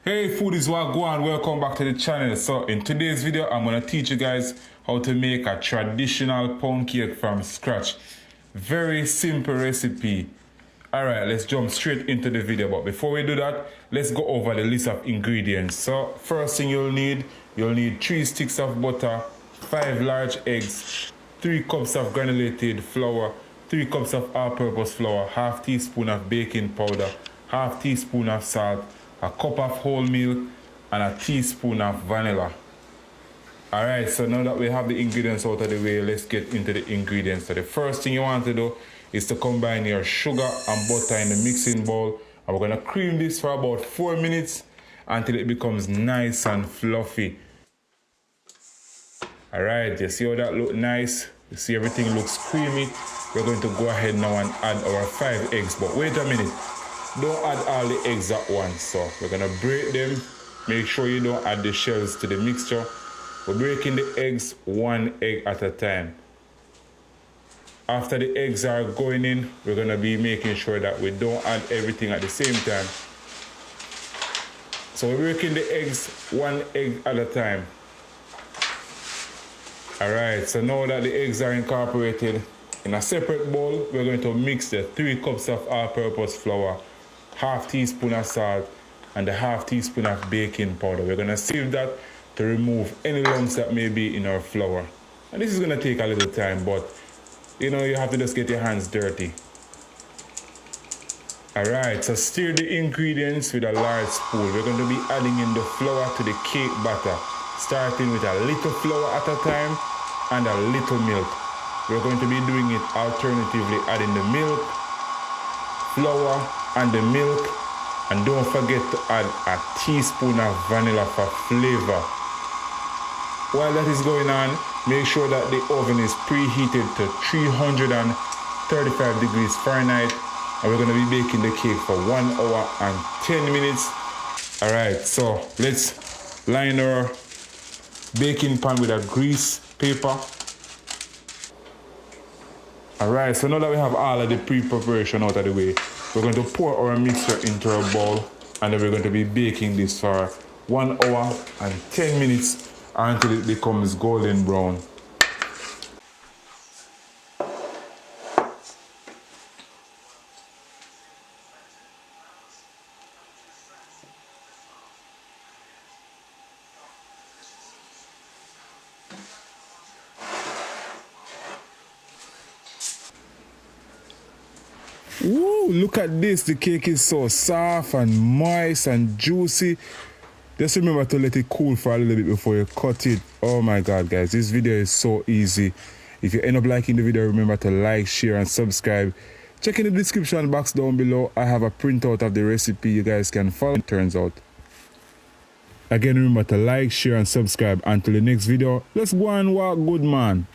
Hey foodies, what go on? Welcome back to the channel. So in today's video, I'm going to teach you guys how to make a traditional pound cake from scratch. Very simple recipe. Alright, let's jump straight into the video. But before we do that, let's go over the list of ingredients. So first thing you'll need 3 sticks of butter, 5 large eggs, 3 cups of granulated flour, 3 cups of all-purpose flour, half teaspoon of baking powder, half teaspoon of salt, a cup of whole milk, and a teaspoon of vanilla. Alright, so now that we have the ingredients out of the way, let's get into the ingredients. So the first thing you want to do is to combine your sugar and butter in the mixing bowl. And we're going to cream this for about 4 minutes until it becomes nice and fluffy. Alright, you see how that looks nice? You see everything looks creamy. We're going to go ahead now and add our 5 eggs. But wait a minute. Don't add all the eggs at once, so we're gonna break them. Make sure you don't add the shells to the mixture. We're breaking the eggs 1 egg at a time. After the eggs are going in, we're gonna be making sure that we don't add everything at the same time. So we're breaking the eggs 1 egg at a time. Alright, so now that the eggs are incorporated, in a separate bowl, we're going to mix the 3 cups of all-purpose flour, half teaspoon of salt, and a half teaspoon of baking powder. We're gonna sieve that to remove any lumps that may be in our flour. And this is gonna take a little time, but you know, you have to just get your hands dirty. Alright, so stir the ingredients with a large spoon. We're going to be adding in the flour to the cake batter, starting with a little flour at a time and a little milk. We're going to be doing it alternatively, adding the milk, flour, and the milk, and don't forget to add a teaspoon of vanilla for flavor. While that is going on, make sure that the oven is preheated to 335 degrees Fahrenheit, and we're going to be baking the cake for 1 hour and 10 minutes. Alright, so let's line our baking pan with a grease paper. Alright, so now that we have all of the pre-preparation out of the way, we're going to pour our mixture into a bowl, and then we're going to be baking this for 1 hour and 10 minutes until it becomes golden brown. Woo, look at this. The cake is so soft and moist and juicy. Just remember to let it cool for a little bit before you cut it. Oh my God, guys, this video is so easy. If you end up liking the video, remember to like, share, and subscribe. Check in the description box down below. I have a printout of the recipe you guys can follow. It turns out. Again, remember to like, share, and subscribe. Until the next video, let's go and walk good, man.